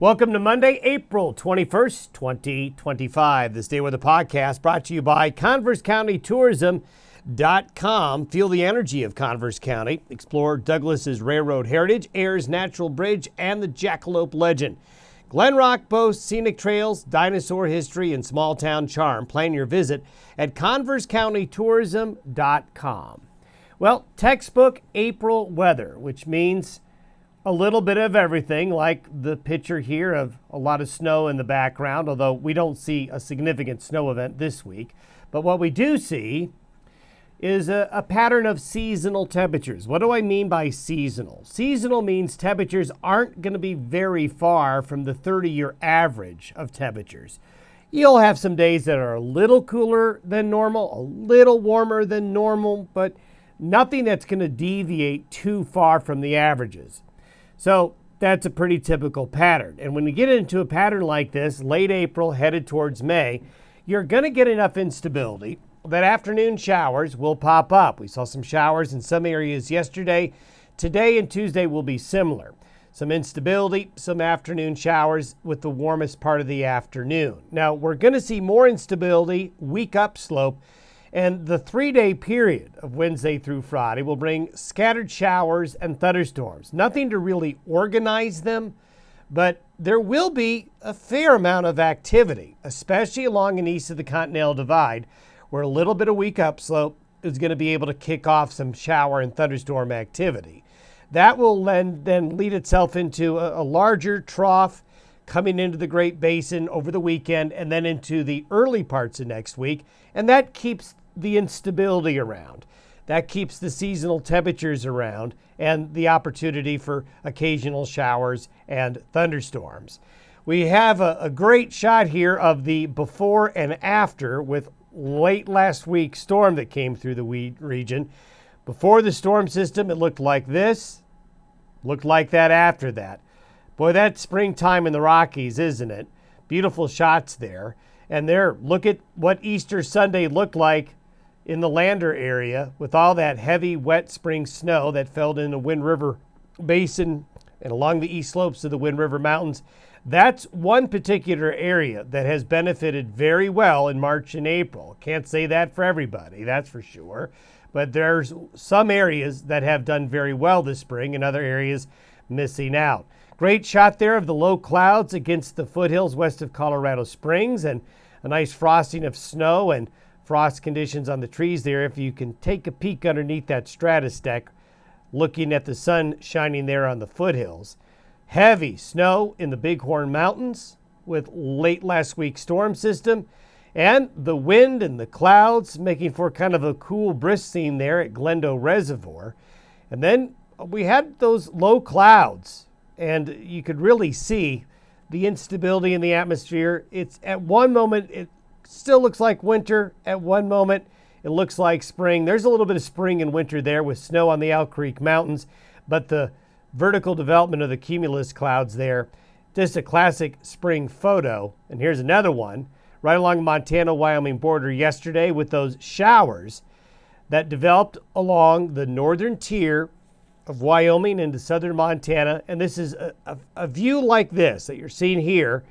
Welcome to Monday, April 21st, 2025. This DayWeather podcast brought to you by ConverseCountyTourism.com. Feel the energy of Converse County. Explore Douglas's railroad heritage, Ayers Natural Bridge, and the Jackalope legend. Glen Rock boasts scenic trails, dinosaur history, and small town charm. Plan your visit at ConverseCountyTourism.com. Well, textbook April weather, which means a little bit of everything, like the picture here of a lot of snow in the background, although we don't see a significant snow event this week. But what we do see is a pattern of seasonal temperatures. What do I mean by seasonal? Seasonal means temperatures aren't going to be very far from the 30-year average of temperatures. You'll have some days that are a little cooler than normal, a little warmer than normal, but nothing that's going to deviate too far from the averages. So that's a pretty typical pattern. And when you get into a pattern like this, late April headed towards May, you're going to get enough instability that afternoon showers will pop up. We saw some showers in some areas yesterday. Today and Tuesday will be similar. Some instability, some afternoon showers with the warmest part of the afternoon. Now, we're going to see more instability, weak upslope, and the 3-day period of Wednesday through Friday will bring scattered showers and thunderstorms. Nothing to really organize them, but there will be a fair amount of activity, especially along and east of the Continental Divide, where a little bit of weak upslope is going to be able to kick off some shower and thunderstorm activity. That will then lead itself into a larger trough coming into the Great Basin over the weekend and then into the early parts of next week, and that keeps the instability around. That keeps the seasonal temperatures around and the opportunity for occasional showers and thunderstorms. We have a great shot here of the before and after with late last week's storm that came through the region. Before the storm system, it looked like this, looked like that after that. Boy, that's springtime in the Rockies, isn't it? Beautiful shots there. And there, look at what Easter Sunday looked like in the Lander area with all that heavy, wet spring snow that fell in the Wind River Basin and along the east slopes of the Wind River Mountains. That's one particular area that has benefited very well in March and April. Can't say that for everybody, that's for sure. But there's some areas that have done very well this spring and other areas missing out. Great shot there of the low clouds against the foothills west of Colorado Springs and a nice frosting of snow and frost conditions on the trees there. If you can take a peek underneath that stratus deck, looking at the sun shining there on the foothills. Heavy snow in the Bighorn Mountains with late last week's storm system and the wind and the clouds making for kind of a cool brisk scene there at Glendo Reservoir. And then we had those low clouds and you could really see the instability in the atmosphere. It's at one moment, it still looks like winter. At one moment, it looks like spring. There's a little bit of spring and winter there with snow on the Owl Creek Mountains, but the vertical development of the cumulus clouds there, just a classic spring photo. And here's another one right along the Montana-Wyoming border yesterday with those showers that developed along the northern tier of Wyoming into southern Montana. And this is a view like this that you're seeing here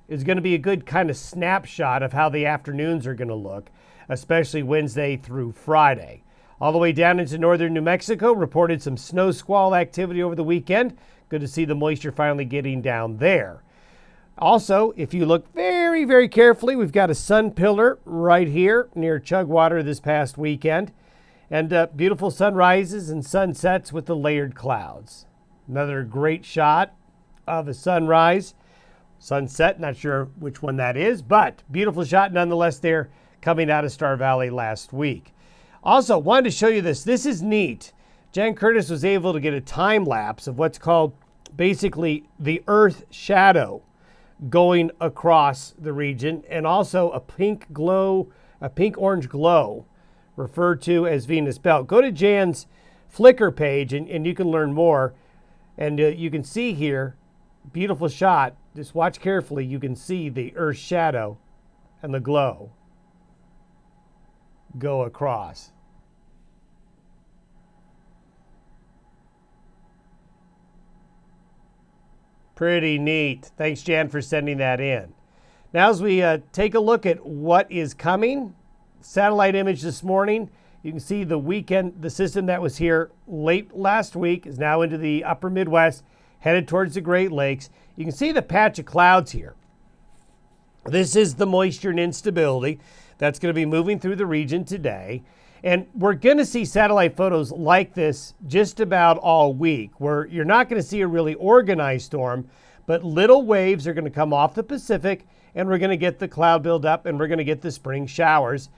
is going to be a good kind of snapshot of how the afternoons are going to look, especially Wednesday through Friday. All the way down into northern New Mexico, reported some snow squall activity over the weekend. Good to see the moisture finally getting down there. Also, if you look very, very carefully, we've got a sun pillar right here near Chugwater this past weekend. And beautiful sunrises and sunsets with the layered clouds. Another great shot of a sunrise. Sunset, not sure which one that is, but beautiful shot nonetheless there coming out of Star Valley last week. Also, wanted to show you this. This is neat. Jan Curtis was able to get a time lapse of what's called basically the Earth shadow going across the region and also a pink orange glow referred to as Venus Belt. Go to Jan's Flickr page and you can learn more. And you can see here, beautiful shot. Just watch carefully. You can see the Earth shadow and the glow go across. Pretty neat. Thanks, Jan, for sending that in. Now, as we take a look at what is coming, satellite image this morning, you can see the system that was here late last week is now into the upper Midwest, headed towards the Great Lakes. You can see the patch of clouds here. This is the moisture and instability that's going to be moving through the region today. And we're going to see satellite photos like this just about all week, where you're not going to see a really organized storm, but little waves are going to come off the Pacific, and we're going to get the cloud buildup, and we're going to get the spring showers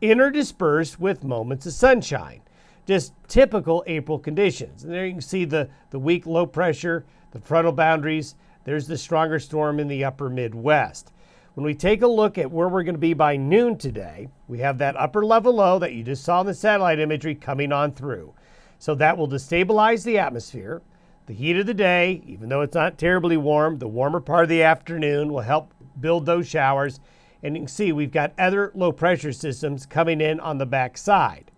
interdispersed with moments of sunshine. Just typical April conditions. And there you can see the weak low pressure, the frontal boundaries. There's the stronger storm in the upper Midwest. When we take a look at where we're going to be by noon today, we have that upper level low that you just saw in the satellite imagery coming on through. So that will destabilize the atmosphere. The heat of the day, even though it's not terribly warm, the warmer part of the afternoon will help build those showers. And you can see we've got other low pressure systems coming in on the back side.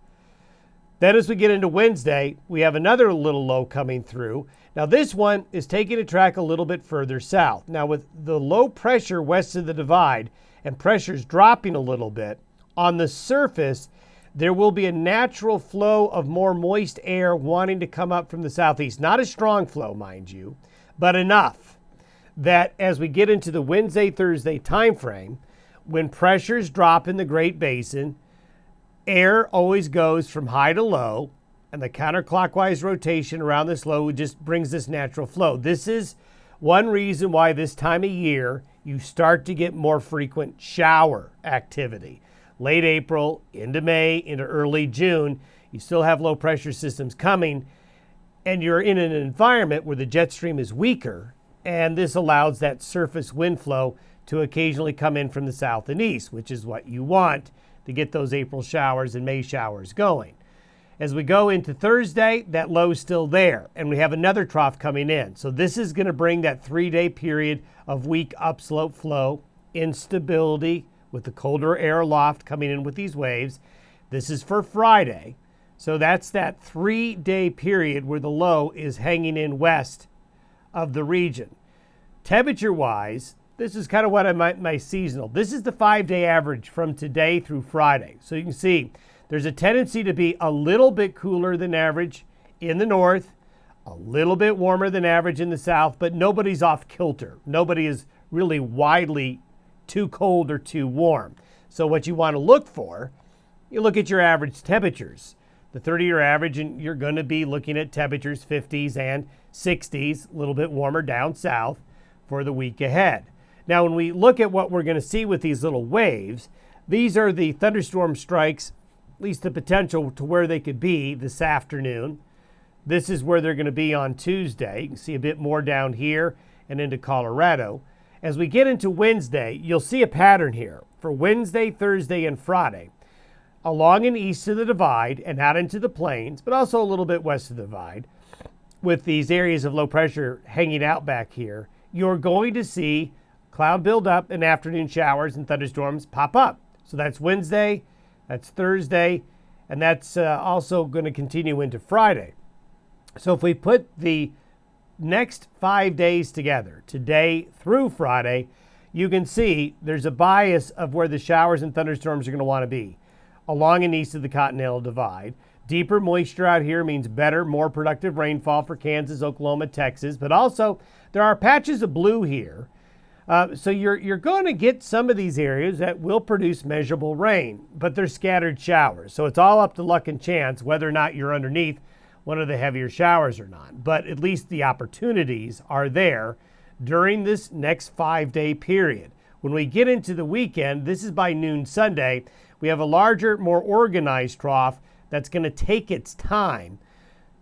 Then as we get into Wednesday, we have another little low coming through. Now this one is taking a track a little bit further south. Now with the low pressure west of the divide and pressures dropping a little bit, on the surface, there will be a natural flow of more moist air wanting to come up from the southeast. Not a strong flow, mind you, but enough that as we get into the Wednesday, Thursday time frame, when pressures drop in the Great Basin, air always goes from high to low, and the counterclockwise rotation around this low just brings this natural flow. This is one reason why this time of year you start to get more frequent shower activity. Late April, into May, into early June, you still have low pressure systems coming, and you're in an environment where the jet stream is weaker, and this allows that surface wind flow to occasionally come in from the south and east, which is what you want to get those April showers and May showers going. As we go into Thursday, that low is still there, and we have another trough coming in. So this is going to bring that 3-day period of weak upslope flow, instability with the colder air aloft coming in with these waves. This is for Friday. So that's that 3-day period where the low is hanging in west of the region. Temperature-wise, this is kind of what I might my seasonal. This is the 5-day average from today through Friday. So you can see there's a tendency to be a little bit cooler than average in the north, a little bit warmer than average in the south, but nobody's off kilter. Nobody is really widely too cold or too warm. So what you want to look for, you look at your average temperatures. The 30-year average, and you're going to be looking at temperatures 50s and 60s, a little bit warmer down south for the week ahead. Now, when we look at what we're going to see with these little waves, these are the thunderstorm strikes, at least the potential to where they could be this afternoon. This is where they're going to be on Tuesday. You can see a bit more down here and into Colorado. As we get into Wednesday, you'll see a pattern here for Wednesday, Thursday, and Friday. Along and east of the divide and out into the plains, but also a little bit west of the divide, with these areas of low pressure hanging out back here, you're going to see cloud buildup and afternoon showers and thunderstorms pop up. So that's Wednesday, that's Thursday, and that's also going to continue into Friday. So if we put the next 5 days together, today through Friday, you can see there's a bias of where the showers and thunderstorms are going to want to be. Along and east of the Continental Divide. Deeper moisture out here means better, more productive rainfall for Kansas, Oklahoma, Texas, but also there are patches of blue here. So you're going to get some of these areas that will produce measurable rain, but they're scattered showers. So it's all up to luck and chance whether or not you're underneath one of the heavier showers or not. But at least the opportunities are there during this next 5-day period. When we get into the weekend, this is by noon Sunday, we have a larger, more organized trough that's going to take its time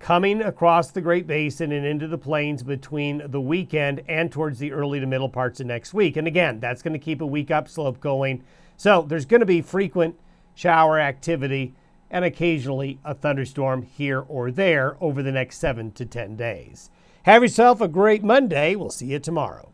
coming across the Great Basin and into the plains between the weekend and towards the early to middle parts of next week. And again, that's going to keep a weak upslope going. So there's going to be frequent shower activity and occasionally a thunderstorm here or there over the next 7 to 10 days. Have yourself a great Monday. We'll see you tomorrow.